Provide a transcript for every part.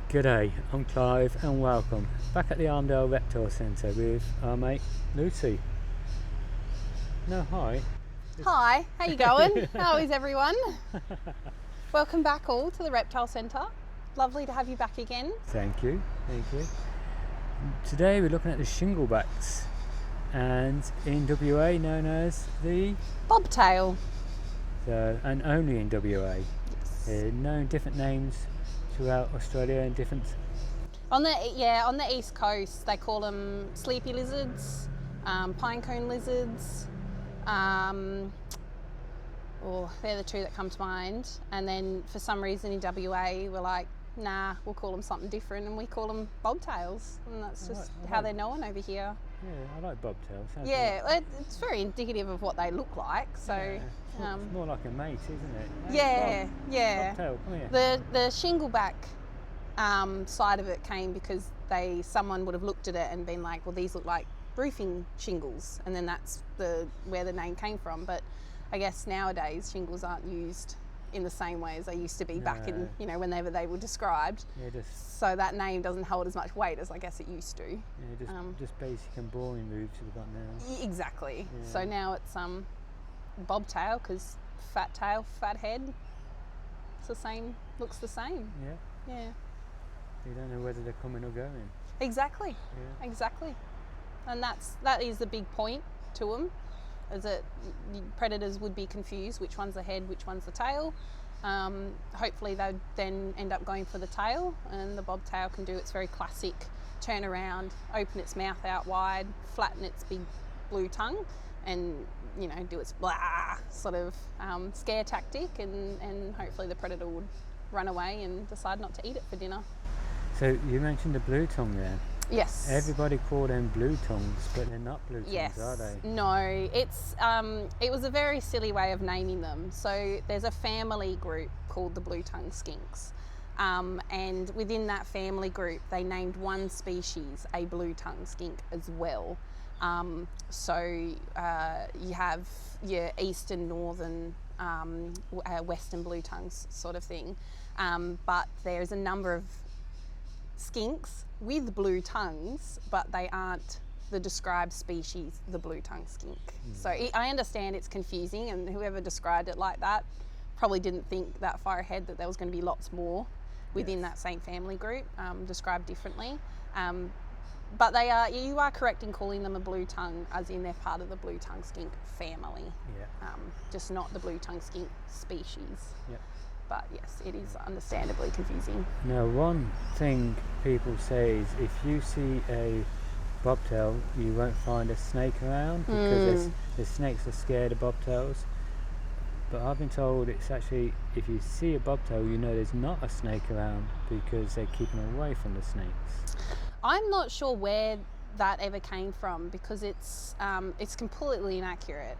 G'day, I'm Clive and welcome back at the Armadale Reptile Centre with our mate Lucy. No, hi. Hi, how you going? How is everyone? Welcome back all to the Reptile Centre. Lovely to have you back again. Thank you. Today we're looking at the Shinglebacks, and in WA known as the Bobtail. and only in WA. Yes. They're known different names throughout Australia and different. On the east coast they call them sleepy lizards, pinecone lizards. They're the two that come to mind. And then for some reason in WA we're like, nah, we'll call them something different, and we call them bobtails, and that's just how they're known over here. Yeah, I like bobtails. Yeah, it's very indicative of what they look like. So yeah, it's more like a mate, isn't it? Yeah. Bobtail, come here. The Shingleback side of it came because someone would have looked at it and been like, well, these look like roofing shingles, and then that's where the name came from. But I guess nowadays shingles aren't used in the same way as they used to be back in, whenever they were described. So that name doesn't hold as much weight as I guess it used to. Yeah, just basic and boring moves we've got now. Exactly. Yeah. So now it's bobtail because fat tail, fat head. It's the same. Looks the same. Yeah. You don't know whether they're coming or going. Exactly. Yeah. Exactly. And that is the big point to them, is that predators would be confused which one's the head, which one's the tail. Hopefully they'd then end up going for the tail, and the bobtail can do its very classic turn around, open its mouth out wide, flatten its big blue tongue, and do its blah sort of scare tactic, and hopefully the predator would run away and decide not to eat it for dinner. So you mentioned the blue tongue there. Yes. Everybody call them blue tongues, but they're not blue tongues, yes. are they? No, it was a very silly way of naming them. So there's a family group called the blue tongue skinks, and within that family group they named one species a blue tongue skink as well. So you have your eastern, northern, western blue tongues sort of thing, but there's a number of skinks with blue tongues, but they aren't the described species, the blue tongue skink. So I understand it's confusing, and whoever described it like that probably didn't think that far ahead that there was going to be lots more within that same family group described differently. But you are correct in calling them a blue tongue, as in they're part of the blue tongue skink family, just not the blue tongue skink species. Yeah. But yes, it is understandably confusing. Now, one thing people say is if you see a bobtail, you won't find a snake around because the snakes are scared of bobtails. But I've been told it's actually, if you see a bobtail, there's not a snake around because they're keeping away from the snakes. I'm not sure where that ever came from, because it's completely inaccurate.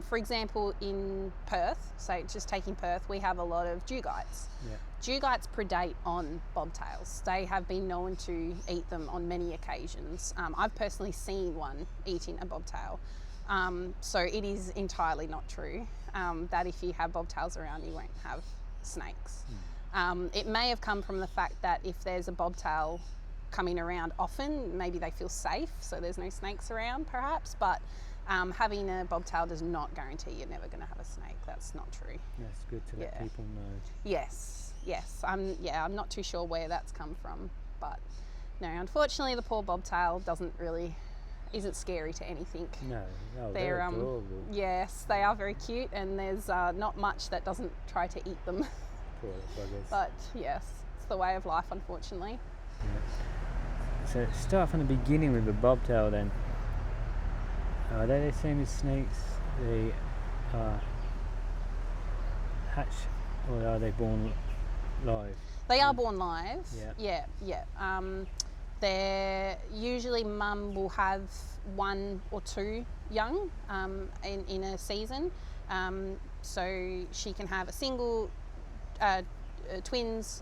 For example, in Perth, so just taking Perth, we have a lot of dugeites. Dugeites predate on bobtails. They have been known to eat them on many occasions. I've personally seen one eating a bobtail. So it is entirely not true that if you have bobtails around, you won't have snakes. It may have come from the fact that if there's a bobtail coming around often, maybe they feel safe, so there's no snakes around perhaps, but having a bobtail does not guarantee you're never going to have a snake. That's not true. That's good to let people know. Yes. I'm not too sure where that's come from, but no, unfortunately the poor bobtail isn't scary to anything. No, they're adorable. Yes, they are very cute, and there's not much that doesn't try to eat them. Poor buggers. But yes, it's the way of life, unfortunately. So start from the beginning with the bobtail then. Are they the same as snakes? They are hatched, or are they born live? They are born live. Yeah. They're usually mum will have one or two young in a season. So she can have a single, twins.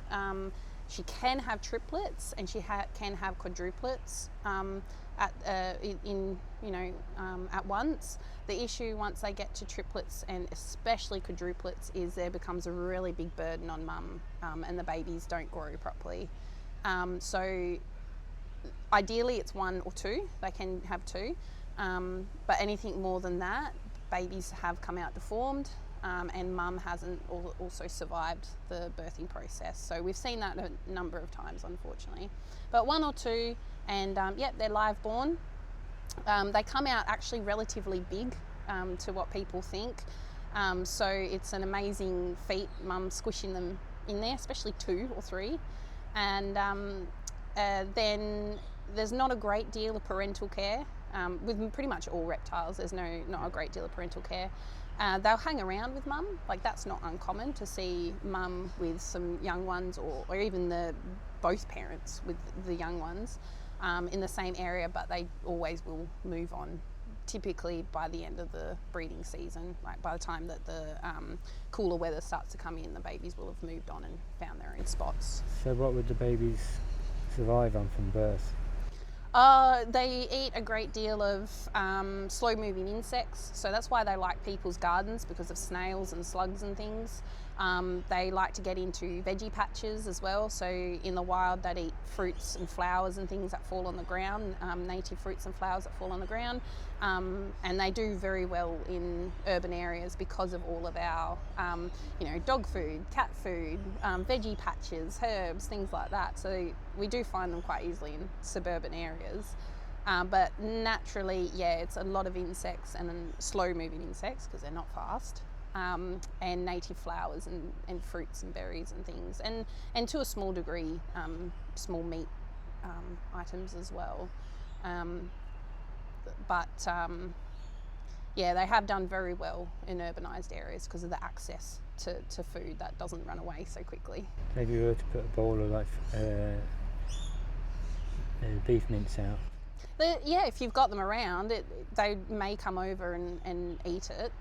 She can have triplets, and she can have quadruplets at once. The issue once they get to triplets, and especially quadruplets, is there becomes a really big burden on mum, and the babies don't grow properly. So ideally it's 1 or 2, they can have 2, but anything more than that, babies have come out deformed, and mum hasn't also survived the birthing process. So we've seen that a number of times, unfortunately. But 1 or 2, and they're live born. They come out actually relatively big to what people think. So it's an amazing feat, mum squishing them in there, especially 2 or 3. And then there's not a great deal of parental care. With pretty much all reptiles, there's not a great deal of parental care. They'll hang around with mum, like that's not uncommon to see mum with some young ones, or even both parents with the young ones in the same area, but they always will move on. Typically by the end of the breeding season, like by the time that the cooler weather starts to come in, the babies will have moved on and found their own spots. So what would the babies survive on from birth? They eat a great deal of slow moving insects, so that's why they like people's gardens, because of snails and slugs and things. They like to get into veggie patches as well, so in the wild they'd eat fruits and flowers and things that fall on the ground, native fruits and flowers that fall on the ground, and they do very well in urban areas because of all of our dog food, cat food, veggie patches, herbs, things like that. So we do find them quite easily in suburban areas, but naturally, it's a lot of insects, and slow moving insects because they're not fast. And native flowers and fruits and berries and things, and to a small degree small meat items as well, but they have done very well in urbanised areas because of the access to food that doesn't run away so quickly. Maybe we were to put a bowl of beef mince out. If you've got them around, they may come over and eat it.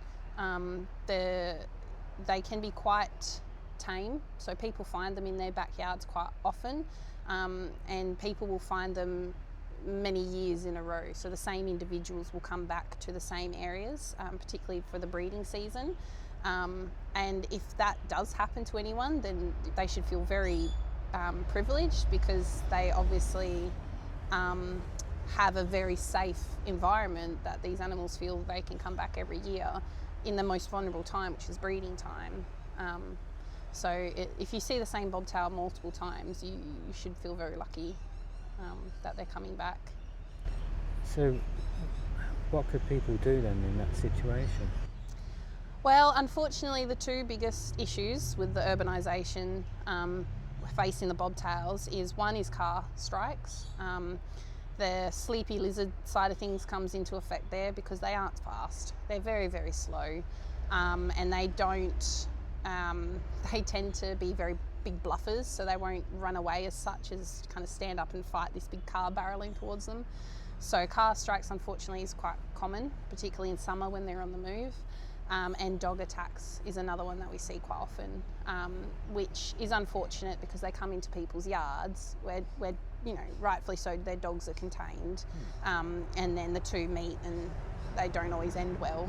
They can be quite tame, so people find them in their backyards quite often, and people will find them many years in a row. So the same individuals will come back to the same areas, particularly for the breeding season. And if that does happen to anyone, then they should feel very privileged, because they obviously have a very safe environment that these animals feel they can come back every year in the most vulnerable time, which is breeding time. If you see the same bobtail multiple times, you should feel very lucky that they're coming back. So what could people do then in that situation? Well, unfortunately, the 2 biggest issues with the urbanisation facing the bobtails is, one is car strikes. The sleepy lizard side of things comes into effect there because they aren't fast. They're very, very slow, and they tend to be very big bluffers, so they won't run away as such as kind of stand up and fight this big car barreling towards them. So car strikes, unfortunately, is quite common, particularly in summer when they're on the move. And dog attacks is another one that we see quite often, which is unfortunate because they come into people's yards where rightfully so, their dogs are contained, and then the 2 meet and they don't always end well.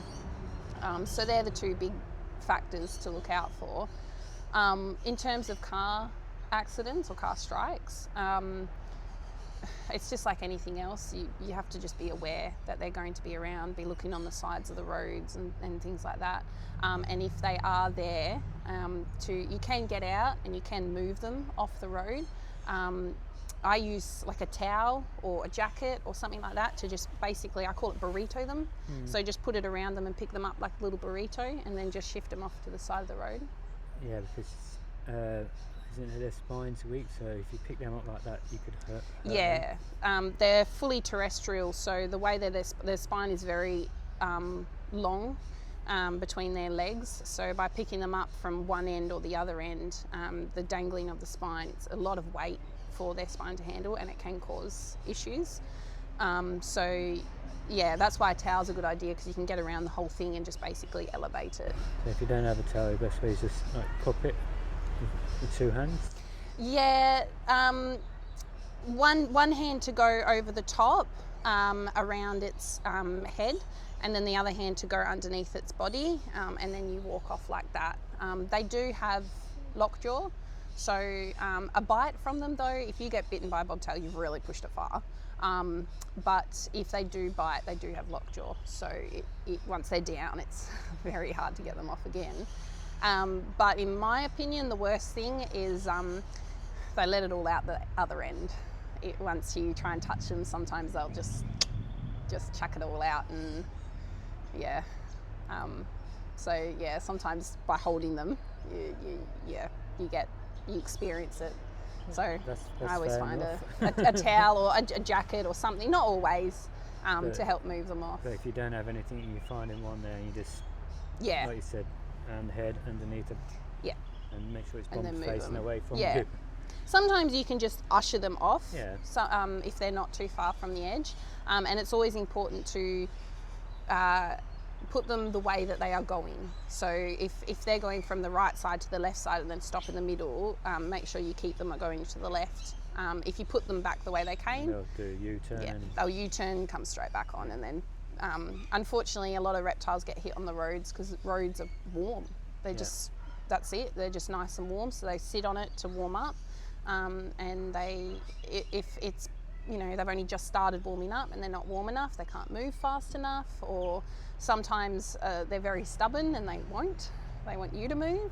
So they're the 2 big factors to look out for. In terms of car accidents or car strikes, it's just like anything else. You have to just be aware that they're going to be around, be looking on the sides of the roads and things like that. And if they are there, you can get out and you can move them off the road. I use like a towel or a jacket or something like that to just basically, I call it burrito them. So just put it around them and pick them up like a little burrito, and then just shift them off to the side of the road. Yeah, because their spine's weak, so if you pick them up like that, you could hurt them. They're fully terrestrial, so the way that their spine is very long between their legs, so by picking them up from one end or the other end, the dangling of the spine, it's a lot of weight for their spine to handle, and it can cause issues. That's why a towel's a good idea, because you can get around the whole thing and just basically elevate it. So if you don't have a towel, the best way is just like cup it with 2 hands? Yeah, one hand to go over the top around its head, and then the other hand to go underneath its body, and then you walk off like that. They do have lockjaw, So a bite from them though, if you get bitten by a bobtail, you've really pushed it far. But if they do bite, they do have lockjaw. So once they're down, it's very hard to get them off again. But in my opinion, the worst thing is they let it all out the other end. Once you try and touch them, sometimes they'll just chuck it all out, and yeah. So yeah, sometimes by holding them, you experience it. So That's I always fair find enough. a towel or a jacket or something, not always, to help move them off. But if you don't have anything, you find in one there, you just, Yeah, like you said, and the head underneath it, yeah. and make sure it's And then bomb's move facing them. away from Yeah. you. Sometimes you can just usher them off, Yeah. so, if they're not too far from the edge. And it's always important to put them the way that they are going. So if they're going from the right side to the left side and then stop in the middle, make sure you keep them going to the left. If you put them back the way they came, They'll do a U-turn. yeah, And they'll U-turn, come straight back on, and then unfortunately a lot of reptiles get hit on the roads because roads are warm. They're just, that's it, they're just nice and warm, so they sit on it to warm up, and if it's, you know, they've only just started warming up and they're not warm enough, they can't move fast enough, or sometimes they're very stubborn and they want you to move.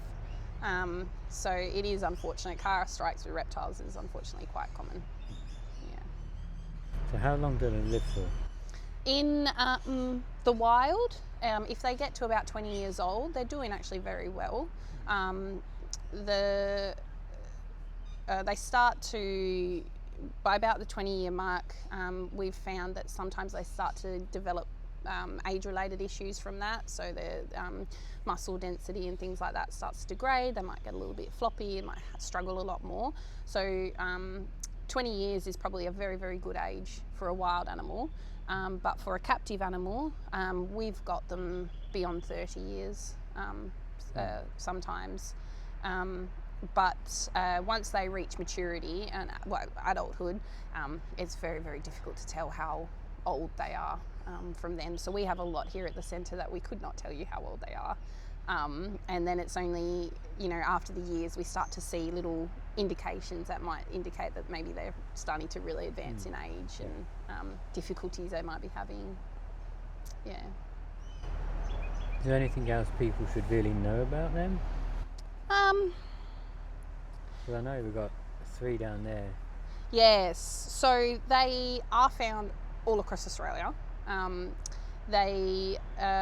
So it is unfortunate. Car strikes with reptiles is unfortunately quite common. Yeah. so how long do they live for? In the wild, if they get to about 20 years old, they're doing actually very well. They start to, by about the 20-year mark, we've found that sometimes they start to develop age-related issues from that. So their muscle density and things like that starts to degrade. They might get a little bit floppy and might struggle a lot more. So 20 years is probably a very, very good age for a wild animal. But for a captive animal, we've got them beyond 30 years sometimes. But once they reach maturity and adulthood, it's very, very difficult to tell how old they are from them. So we have a lot here at the centre that we could not tell you how old they are. And then it's only, you know, after the years we start to see little indications that might indicate that maybe they're starting to really advance in age and difficulties they might be having. Yeah. Is there anything else people should really know about them? Because I know we've got 3 down there. Yes, so they are found all across Australia. They,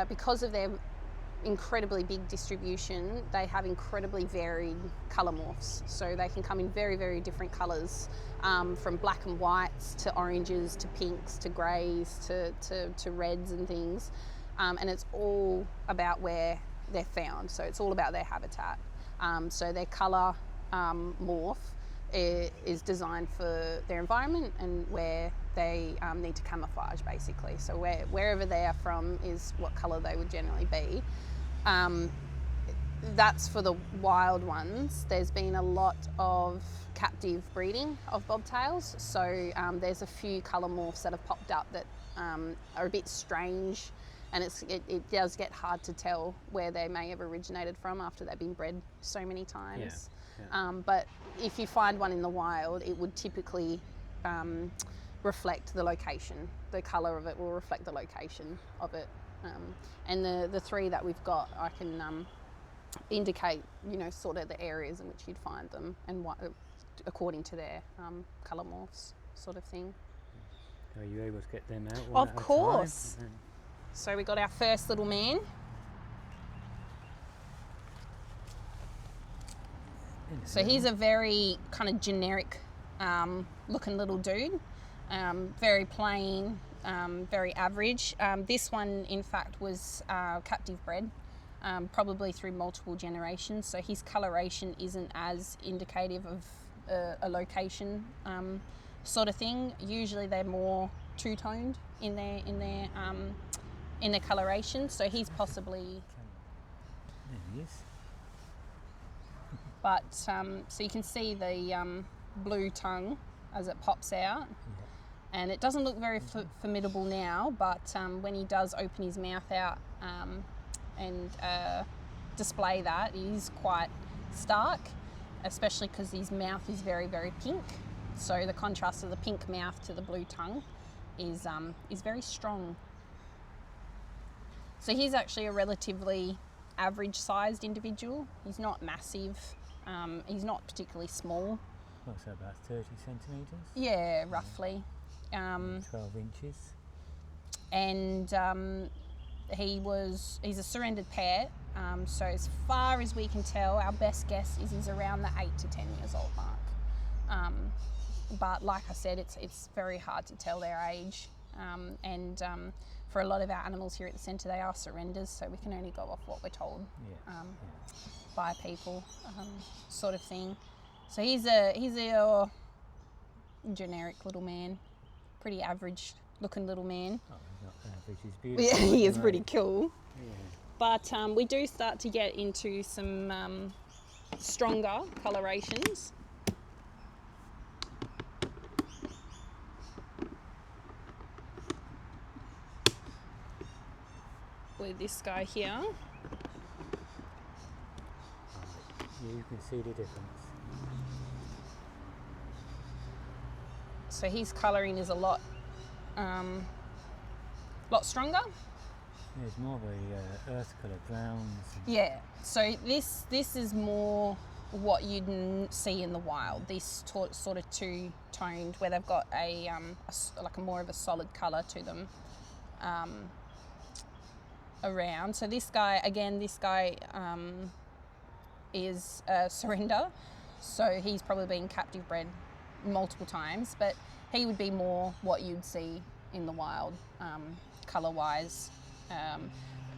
because of their incredibly big distribution, they have incredibly varied colour morphs. So they can come in very, very different colours, from black and whites to oranges to pinks to greys to reds and things. And it's all about where they're found. So it's all about their habitat. So their colour morph is designed for their environment and where they need to camouflage, basically. So wherever they are from is what colour they would generally be. That's for the wild ones. There's been a lot of captive breeding of bobtails, so there's a few colour morphs that have popped up that are a bit strange, and it does get hard to tell where they may have originated from after they've been bred so many times. Yeah. But if you find one in the wild, it would typically reflect the location. The colour of it will reflect the location of it. And the 3 that we've got, I can indicate, you know, sort of the areas in which you'd find them and what, according to their colour morphs, sort of thing. Are you able to get them out one Of at a course. time? So we got our first little man. So he's a very kind of generic looking little dude, very plain, very average. This one, in fact, was captive bred, probably through multiple generations. So his coloration isn't as indicative of a location sort of thing. Usually they're more two-toned in their coloration. So he's possibly. There he is. But so you can see the blue tongue as it pops out, and it doesn't look very formidable now, but when he does open his mouth out and display that, he's quite stark. especially because his mouth is very, very pink. So the contrast of the pink mouth to the blue tongue is very strong. So he's actually a relatively average-sized individual. He's not massive. He's not particularly small. What's that, about 30 centimetres? Yeah, roughly. 12 inches. And he's a surrendered pair. So as far as we can tell, our best guess is he's around the 8 to 10 years old mark. But like I said, it's very hard to tell their age. For a lot of our animals here at the centre, they are surrenders, so we can only go off what we're told by people, sort of thing. So he's a generic little man, pretty average looking little man. Oh, he's not average, he's beautiful. Yeah, he is pretty cool. Yeah. But we do start to get into some stronger colorations. With this guy here. You can see the difference. So his colouring is a lot stronger. Yeah, it's more of a earth colour, browns. Yeah. So this is more what you'd see in the wild. This sort of two-toned, where they've got a more of a solid colour to them. Around. So this guy is a surrender, so he's probably been captive bred multiple times, but he would be more what you'd see in the wild, colour-wise.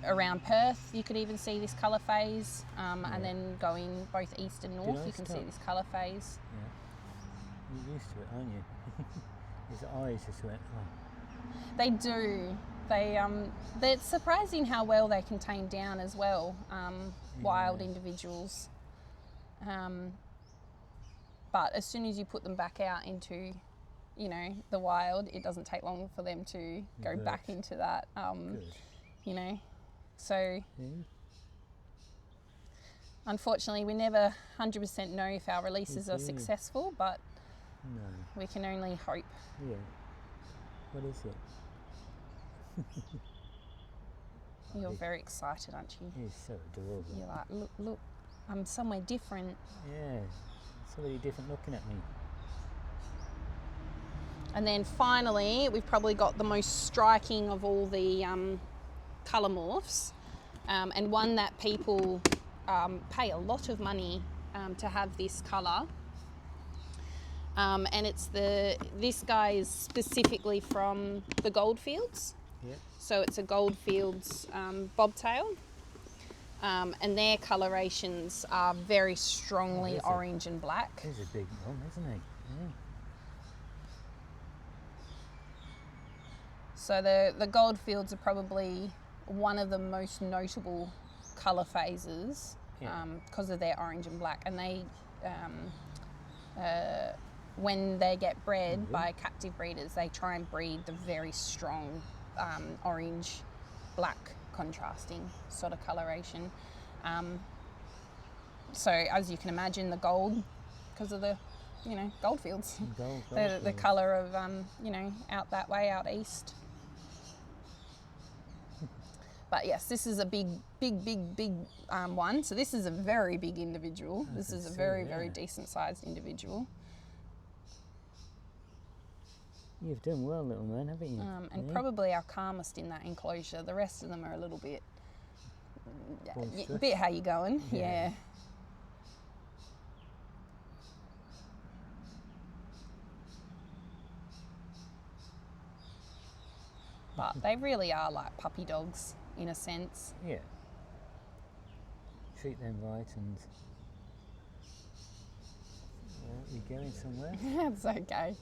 Around Perth, you could even see this colour phase, and then going both east and north, you can see this colour phase. Yeah. You're used to it, aren't you? His eyes just went, oh. They do. They're surprising how well they can tame down as well, wild individuals. But as soon as you put them back out into, the wild, it doesn't take long for them to go back into that, So, unfortunately, we never 100% know if our releases are successful, but we can only hope. Yeah. What is it? You're very excited, aren't you? He's so adorable. You're like, look, I'm somewhere different. Yeah, somebody different looking at me. And then finally, we've probably got the most striking of all the colour morphs, and one that people pay a lot of money to have this colour. And this guy is specifically from the Goldfields. Yep. So it's a Goldfields Bobtail, and their colorations are very strongly orange and black. He's a big one, isn't he? Yeah. So the Goldfields are probably one of the most notable colour phases because of their orange and black, and they when they get bred by captive breeders, they try and breed the very strong orange black contrasting sort of coloration. So as you can imagine, the gold, because of the Goldfields, the colour of out that way, out east. But yes, this is a big one. So this is a very big individual. This is a very decent sized individual. You've done well, little man, haven't you? And probably our calmest in that enclosure. The rest of them are a little bit, how you going? Yeah. But they really are like puppy dogs in a sense. Yeah. Treat them right and... Well, you're going somewhere? That's okay.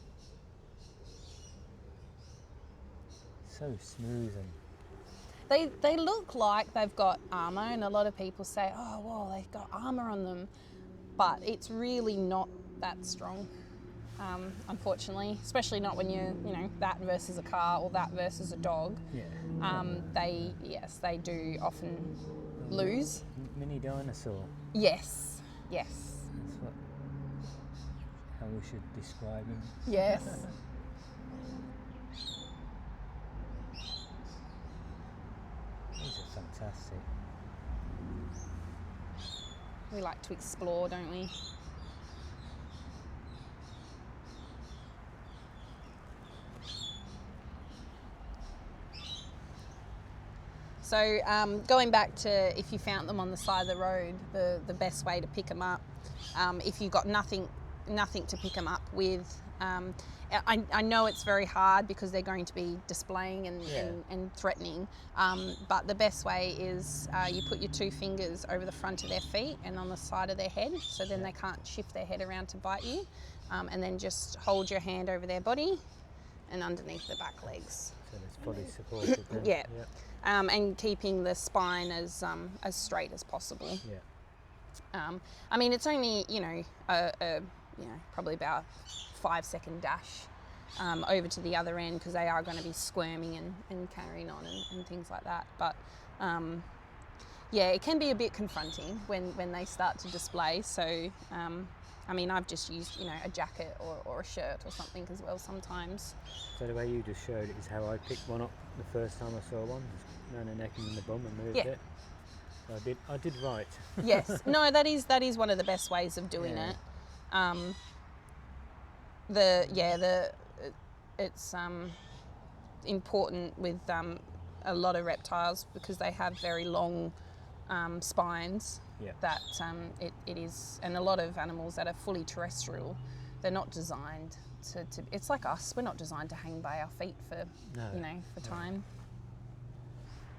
So smooth and... They look like they've got armour, and a lot of people say, oh, well, they've got armour on them. But it's really not that strong, unfortunately, especially not when you're, that versus a car or that versus a dog. Yeah. They do often lose. Mini dinosaur. Yes. That's what how we should describe him. Yes. These are fantastic. We like to explore, don't we? So going back to if you found them on the side of the road, the best way to pick them up, if you've got nothing to pick them up with, I know it's very hard because they're going to be displaying and threatening, but the best way is you put your 2 fingers over the front of their feet and on the side of their head, so then they can't shift their head around to bite you, and then just hold your hand over their body and underneath the back legs. So it's fully supported then. Yeah. And keeping the spine as straight as possible. Yeah. I mean, it's only probably about 5-second dash over to the other end, because they are going to be squirming and carrying on and things like that. But yeah, it can be a bit confronting when they start to display. So I mean, I've just used a jacket or a shirt or something as well sometimes. So the way you just showed it is how I picked one up the first time I saw one, just around the neck and in the bum and moved it. So I did right. Yes, no, that is one of the best ways of doing it. It's important with a lot of reptiles because they have very long spines. That it is, and a lot of animals that are fully terrestrial, they're not designed to it's like us, we're not designed to hang by our feet for time.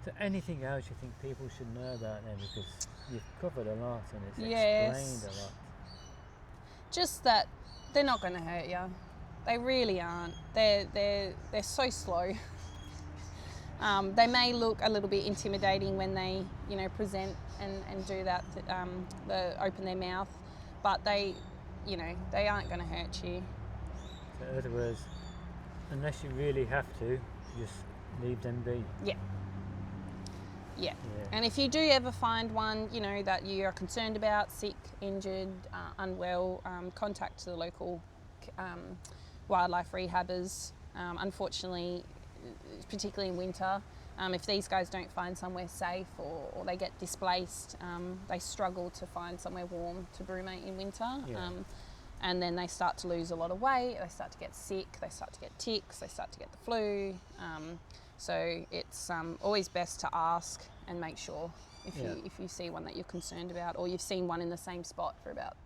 So anything else you think people should know about them, because you've covered a lot and it's explained a lot. Just that they're not going to hurt you. They really aren't. They're so slow. They may look a little bit intimidating when they present and do that, open their mouth, but they aren't going to hurt you. So in other words, unless you really have to, just leave them be. Yeah. And if you do ever find one, that you are concerned about, sick, injured, unwell, contact the local wildlife rehabbers. Unfortunately, particularly in winter, if these guys don't find somewhere safe or they get displaced, they struggle to find somewhere warm to brumate in winter. And then they start to lose a lot of weight, they start to get sick, they start to get ticks, they start to get the flu. So it's always best to ask and make sure if you see one that you're concerned about, or you've seen one in the same spot for about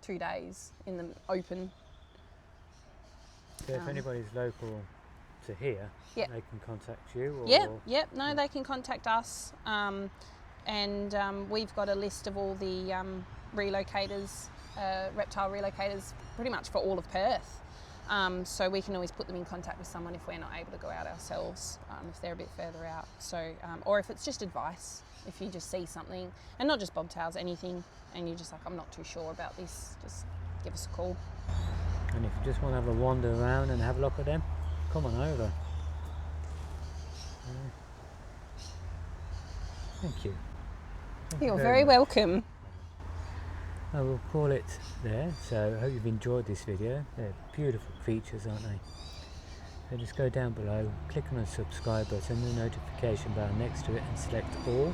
2 days in the open. So if anybody's local to here, they can contact you? Or They can contact us. And we've got a list of all the relocators, reptile relocators, pretty much for all of Perth. So we can always put them in contact with someone if we're not able to go out ourselves, if they're a bit further out. So, or if it's just advice, if you just see something, and not just bobtails, anything, and you're just like, I'm not too sure about this, just give us a call. And if you just want to have a wander around and have a look at them, come on over. Thank you. You're very welcome. I will call it there. So I hope you've enjoyed this video. They're beautiful creatures, aren't they? So just go down below, click on the subscribe button, the notification bell next to it, and select all,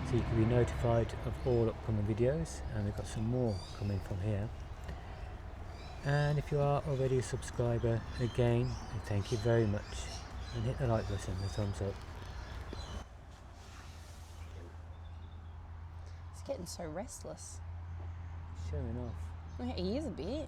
so you can be notified of all upcoming videos. And we've got some more coming from here. And if you are already a subscriber, again, thank you very much, and hit the like button, the thumbs up. It's getting so restless. Showing off. He is a bit. Yeah.